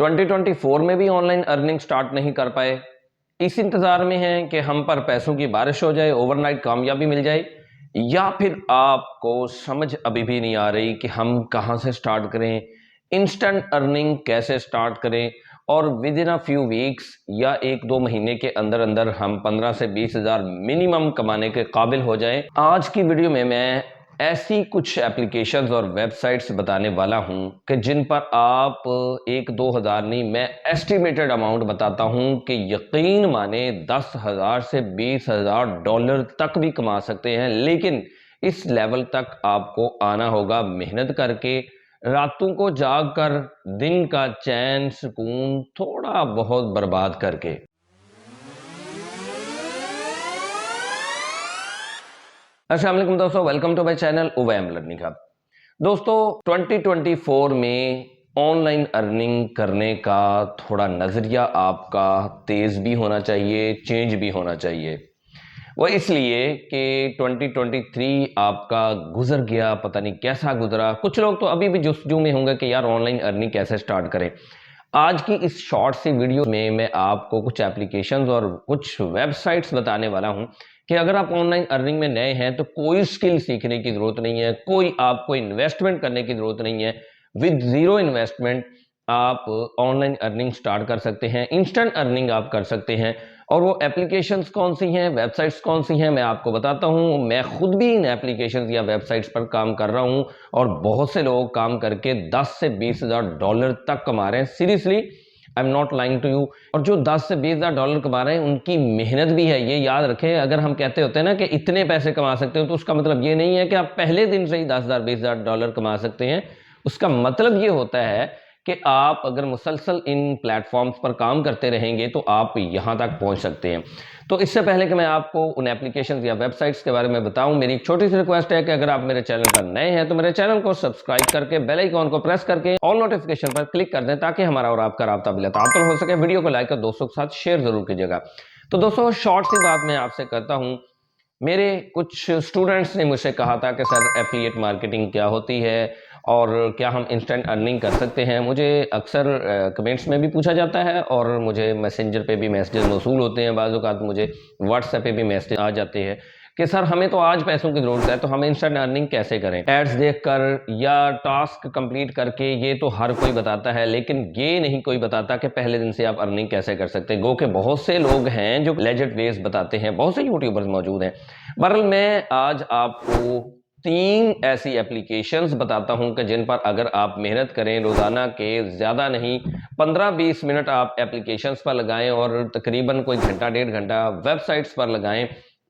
2024 में भी online earning start नहीं कर पाए। इस इंतजार में हैं कि हम पर पैसों की बारिश हो जाए, ओवरनाइट कामयाबी मिल जाए, या फिर आपको समझ अभी भी नहीं आ रही कि हम कहां से स्टार्ट करें, इंस्टेंट अर्निंग कैसे स्टार्ट करें और with in a few weeks या 1-2 महीने के अंदर अंदर हम 15 से 20 हजार मिनिमम कमाने के काबिल हो जाएं। आज की वीडियो में मैं ऐसी कुछ एप्लीकेशंस और वेबसाइट्स बताने वाला हूं कि जिन पर आप 1-2 हजार नहीं, मैं एस्टिमेटेड अमाउंट बताता हूं कि यकीन माने 10,000 से 20,000 डॉलर तक भी कमा सकते हैं। लेकिन इस लेवल तक आपको आना होगा मेहनत करके, रातों को जाग कर, दिन का चैन सुकून थोड़ा बहुत बर्बाद करके। अस्सलाम वालेकुम दोस्तों, वेलकम टू माय चैनल उवैम लर्निंग हब। दोस्तों 2024 में ऑनलाइन अर्निंग करने का थोड़ा नज़रिया आपका तेज़ भी होना चाहिए, चेंज भी होना चाहिए। वो इसलिए कि 2023 आपका गुजर गया, पता नहीं कैसा गुजरा। कुछ लोग तो अभी भी जुस्तजू में होंगे कि यार ऑनलाइन अर्निंग कैसे स्टार्ट करें। आज की इस शॉर्ट सी वीडियो में मैं आपको कुछ एप्लीकेशंस और कुछ वेबसाइट्स बताने वाला हूं कि अगर आप ऑनलाइन अर्निंग में नए हैं तो कोई स्किल सीखने की जरूरत नहीं है, कोई आपको इन्वेस्टमेंट करने की जरूरत नहीं है। विद जीरो इन्वेस्टमेंट आप ऑनलाइन अर्निंग स्टार्ट कर सकते हैं, इंस्टेंट अर्निंग आप कर सकते हैं। और वो एप्लीकेशंस कौन सी हैं, वेबसाइट्स कौन सी हैं, मैं आपको बताता हूं। मैं खुद भी इन एप्लीकेशंस या वेबसाइट्स पर काम कर रहा हूं और बहुत से लोग काम करके 10 से 20 हजार डॉलर तक कमा रहे हैं। Seriously, I am not lying to you. और जो 10 से 20 हजार डॉलर कमा रहे हैं उनकी मेहनत भी है, ये याद रखें। अगर हम कहते होते हैं ना कि इतने पैसे कमा सकते हो, तो उसका मतलब ये नहीं है कि आप पहले दिन से ही 10,000 20,000 डॉलर कमा सकते हैं। उसका मतलब ये होता है कि आप अगर मुसलसल इन प्लेटफॉर्म्स पर काम करते रहेंगे तो आप यहां तक पहुंच सकते हैं। तो इससे पहले कि मैं आपको उन एप्लीकेशंस या वेबसाइट्स के बारे में बताऊं, मेरी एक छोटी सी रिक्वेस्ट है कि अगर आप मेरे चैनल पर नए हैं तो मेरे चैनल को सब्सक्राइब करके बेल आइकॉन को प्रेस करके ऑल नोटिफिकेशन पर क्लिक कर दें, ताकि हमारा और आपका राब्ता बिलातातुल हो सके। वीडियो को लाइक कर दोस्तों के साथ शेयर जरूर कीजिएगा। तो दोस्तों शॉर्ट सी बात मैं आपसे करता हूं। मेरे कुछ स्टूडेंट्स ने मुझसे कहा था कि सर एफिलिएट मार्केटिंग क्या होती है और क्या हम इंस्टेंट अर्निंग कर सकते हैं। मुझे अक्सर कमेंट्स में भी पूछा जाता है और मुझे मैसेंजर पे भी मैसेजेस मौसूल होते हैं। बाज़ औक़ात मुझे व्हाट्सएप पे भी मैसेज आ जाते हैं कि सर हमें तो आज पैसों की ज़रूरत है, तो हम इंस्टेंट अर्निंग कैसे करें। एड्स देखकर या टास्क कंप्लीट करके ये तो हर कोई बताता है, लेकिन ये नहीं कोई बताता कि पहले दिन से आप अर्निंग कैसे कर सकते हैं। गो के बहुत से लोग हैं जो लेजिट वेज बताते हैं, बहुत से यूट्यूबर्स मौजूद हैं। बहरहाल मैं आज आपको 3 ऐसी एप्लीकेशंस बताता हूं कि जिन पर अगर आप मेहनत करें, रोजाना के ज्यादा नहीं 15-20 मिनट आप एप्लीकेशंस पर लगाएं और तकरीबन कोई घंटा 1.5 घंटा वेबसाइट्स पर लगाएं,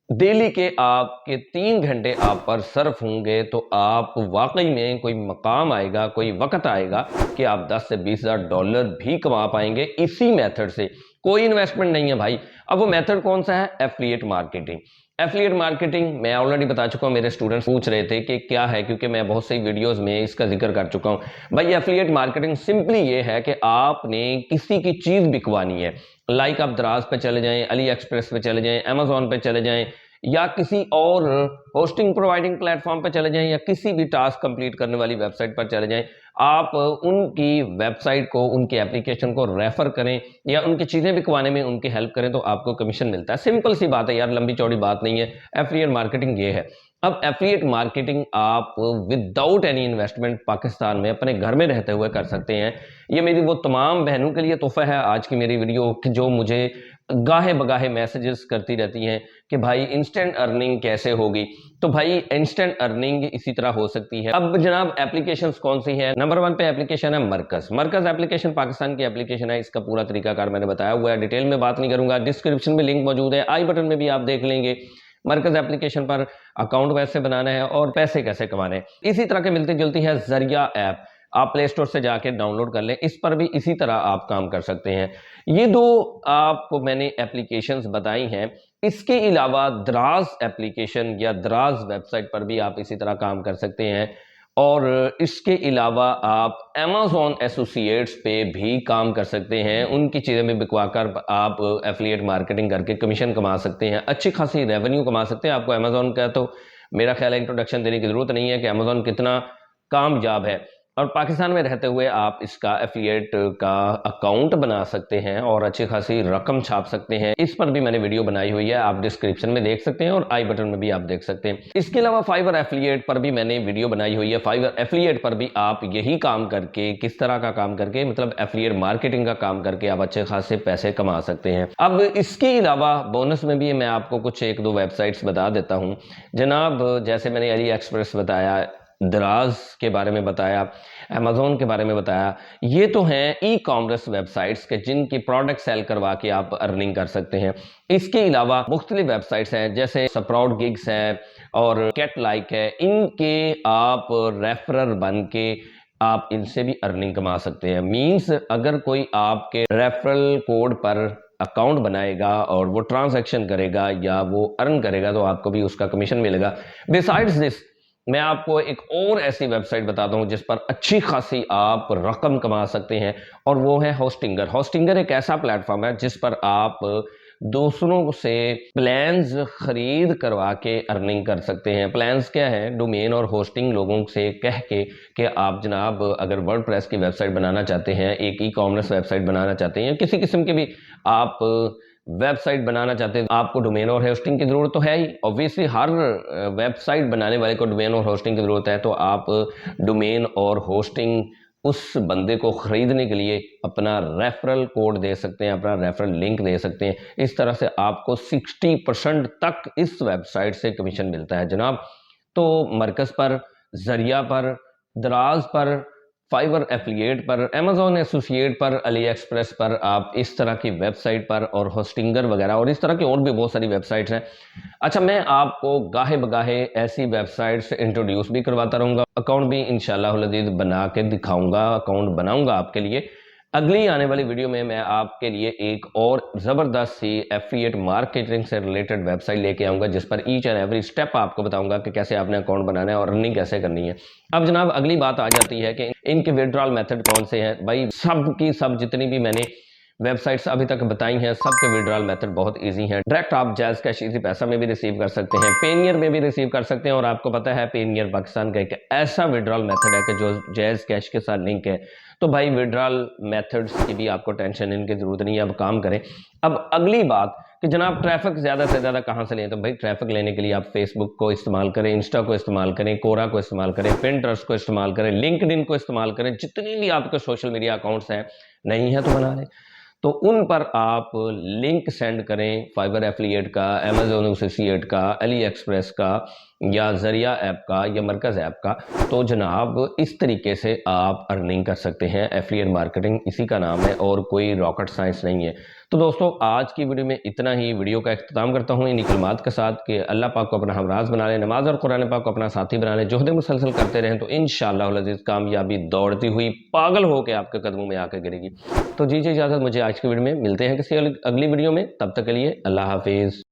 डेली के आपके 3 घंटे आप पर सर्फ होंगे, तो आप वाकई में कोई मकाम आएगा, कोई वक्त आएगा कि आप 10 से 20 हजार डॉलर भी कमा पाएंगे इसी मेथड से। कोई इन्वेस्टमेंट नहीं है भाई। अब वो मेथड कौन सा है? Affiliate marketing. एफिलिएट मार्केटिंग मैं ऑलरेडी बता चुका हूं, मेरे स्टूडेंट्स पूछ रहे थे कि क्या है, क्योंकि मैं बहुत सी वीडियोस में इसका जिक्र कर चुका हूं। भाई एफिलिएट मार्केटिंग सिंपली ये है कि आपने किसी की चीज बिकवानी है। लाइक आप दराज पे चले जाएं, अली एक्सप्रेस पे चले जाएं, अमेजोन पे चले जाएं, या किसी और होस्टिंग प्रोवाइडिंग प्लेटफॉर्म पर चले जाएं, या किसी भी टास्क कंप्लीट करने वाली वेबसाइट पर चले जाएं। आप उनकी वेबसाइट को, उनकी एप्लीकेशन को रेफर करें या उनकी चीजें बिकवाने में उनकी हेल्प करें, तो आपको कमीशन मिलता है। सिंपल सी बात है यार, लंबी चौड़ी बात नहीं है। एफिलिएट मार्केटिंग ये है। अब एफिलिएट मार्केटिंग आप विदाउट एनी इन्वेस्टमेंट पाकिस्तान में अपने घर में रहते हुए कर सकते हैं। ये मेरी वो तमाम बहनों के लिए तोहफा है आज की मेरी वीडियो, जो मुझे गाहे बगाहे मैसेजेस करती रहती हैं कि भाई इंस्टेंट अर्निंग कैसे होगी। तो भाई इंस्टेंट अर्निंग इसी तरह हो सकती है। अब जनाब एप्लीकेशंस कौन सी है? नंबर 1 पे एप्लीकेशन है मरकज। मरकज एप्लीकेशन पाकिस्तान की एप्लीकेशन है। इसका पूरा तरीकाकार मैंने बताया हुआ है, डिटेल में बात नहीं करूंगा। डिस्क्रिप्शन में लिंक मौजूद है, आई बटन में भी आप देख लेंगे। मरकज एप्लीकेशन पर अकाउंट कैसे बनाना है और पैसे कैसे कमाने हैं। इसी तरह के मिलती जुलती है जरिया ऐप, आप प्ले स्टोर से जाके डाउनलोड कर लें। इस पर भी इसी तरह आप काम कर सकते हैं। ये 2 आपको मैंने एप्लीकेशंस बताई हैं। इसके अलावा दराज एप्लीकेशन या दराज वेबसाइट पर भी आप इसी तरह काम कर सकते हैं। और इसके अलावा आप अमेजोन एसोसिएट्स पे भी काम कर सकते हैं। उनकी चीज़ें भी बिकवाकर आप एफिलिएट मार्केटिंग करके कमीशन कमा सकते हैं, अच्छी खासी रेवेन्यू कमा सकते हैं। आपको अमेजोन का तो मेरा ख्याल है इंट्रोडक्शन देने की ज़रूरत नहीं है कि अमेजोन कितना कामयाब है। और पाकिस्तान में रहते हुए आप इसका एफिलिएट का अकाउंट बना सकते हैं और अच्छी खासी रकम छाप सकते हैं। इस पर भी मैंने वीडियो बनाई हुई है, आप डिस्क्रिप्शन में देख सकते हैं और आई बटन में भी आप देख सकते हैं। इसके अलावा फाइवर एफिलिएट पर भी मैंने वीडियो बनाई हुई है। फाइवर एफिलिएट पर भी आप यही काम करके, किस तरह का काम करके, मतलब एफिलिएट मार्केटिंग का काम करके आप अच्छे खासे पैसे कमा सकते हैं। अब इसके अलावा बोनस में भी मैं आपको कुछ एक दो वेबसाइट्स बता देता हूं जनाब। जैसे मैंने अली एक्सप्रेस बताया, दराज के बारे में बताया, अमेजोन के बारे में बताया, ये तो हैं ई कॉमर्स वेबसाइट्स के जिनकी प्रोडक्ट सेल करवा के आप अर्निंग कर सकते हैं। इसके अलावा मुख्तलिफ वेबसाइट्स हैं जैसे स्प्राउट गिग्स है और कैट लाइक है, इनके आप रेफरर बन के आप इनसे भी अर्निंग कमा सकते हैं। मींस अगर कोई आपके रेफरल कोड पर अकाउंट बनाएगा और वो ट्रांजैक्शन करेगा या वो अर्न करेगा तो आपको भी उसका कमीशन मिलेगा। बिसाइड्स दिस मैं आपको एक और ऐसी वेबसाइट बताता हूं जिस पर अच्छी खासी आप रकम कमा सकते हैं और वो है होस्टिंगर। होस्टिंगर एक ऐसा प्लेटफॉर्म है जिस पर आप दूसरों से प्लान्स खरीद करवा के अर्निंग कर सकते हैं। प्लान्स क्या है? डोमेन और होस्टिंग लोगों से कह के कि आप जनाब अगर वर्डप्रेस की वेबसाइट बनाना चाहते हैं, एक ई कॉमर्स वेबसाइट बनाना चाहते हैं, किसी किस्म की भी आप वेबसाइट बनाना चाहते हैं, आपको डोमेन और होस्टिंग की जरूरत तो है ही। ऑब्वियसली हर वेबसाइट बनाने वाले को डोमेन और होस्टिंग की जरूरत है, तो आप डोमेन और होस्टिंग उस बंदे को खरीदने के लिए अपना रेफरल कोड दे सकते हैं, अपना रेफरल लिंक दे सकते हैं। इस तरह से आपको 60% तक इस वेबसाइट से कमीशन मिलता है जनाब। तो मरकज पर, जरिया पर, दराज पर, फाइवर एफिलिएट पर, अमेजोन एसोसिएट पर, अली एक्सप्रेस पर आप इस तरह की वेबसाइट पर और होस्टिंगर वगैरह और इस तरह की और भी बहुत सारी वेबसाइट्स हैं। अच्छा, मैं आपको गाहे बगाहे ऐसी वेबसाइट्स इंट्रोड्यूस भी करवाता रहूँगा, अकाउंट भी इंशाल्लाह अज़ीज़ बना के दिखाऊंगा, अकाउंट बनाऊंगा आपके लिए। अगली आने वाली वीडियो में मैं आपके लिए एक और ज़बरदस्त सी एफिलिएट मार्केटिंग से रिलेटेड वेबसाइट लेके आऊँगा जिस पर ईच एंड एवरी स्टेप आपको बताऊंगा कि कैसे आपने अकाउंट बनाना है और अर्निंग कैसे करनी है। अब जनाब अगली बात आ जाती है कि इनके विड्रॉल मेथड कौन से हैं। भाई सब की सब जितनी भी मैंने वेबसाइट्स अभी तक बताई हैं सबके विड्रॉल मेथड बहुत इजी हैं। डायरेक्ट आप जैज़ कैश इजी पैसा में भी रिसीव कर सकते हैं, पेनियर में भी रिसीव कर सकते हैं। और आपको पता है पेनियर पाकिस्तान का एक ऐसा विड्रॉल मेथड है कि जो जैज़ कैश के साथ लिंक है। तो भाई विड्रॉल मेथड्स की भी आपको टेंशन लेने की जरूरत नहीं है, अब काम करें। अब अगली बात कि जनाब ट्रैफिक ज़्यादा से ज़्यादा कहाँ से लें, तो भाई ट्रैफिक लेने के लिए आप फेसबुक को इस्तेमाल करें, इंस्टा को इस्तेमाल करें, कोरा को इस्तेमाल करें, पिंटरेस्ट को इस्तेमाल करें, लिंक्डइन को इस्तेमाल करें। जितनी भी आपके सोशल मीडिया अकाउंट्स हैं, नहीं है तो बना लें, तो उन पर आप लिंक सेंड करें, फाइबर एफिलिएट का, अमेजोन एसोसिएट का, अली एक्सप्रेस का या जरिया ऐप का या मरकज़ ऐप का। तो जनाब इस तरीके से आप अर्निंग कर सकते हैं। एफिलिएट मार्केटिंग इसी का नाम है और कोई रॉकेट साइंस नहीं है। तो दोस्तों आज की वीडियो में इतना ही। वीडियो का इख्तिताम करता हूँ इन्हीं कलमात के साथ कि अल्लाह पाक को अपना हमराज बना लें, नमाज और कुरान पाक को अपना साथी बना लें, जोहद मुसलसल करते रहें तो इंशाअल्लाह अज़ीज़ कामयाबी दौड़ती हुई पागल होकर आपके कदमों में आकर गिरेगी। तो दीजिए इजाज़त मुझे आज की वीडियो में, मिलते हैं किसी अगली वीडियो में, तब तक के लिए अल्लाह हाफिज़।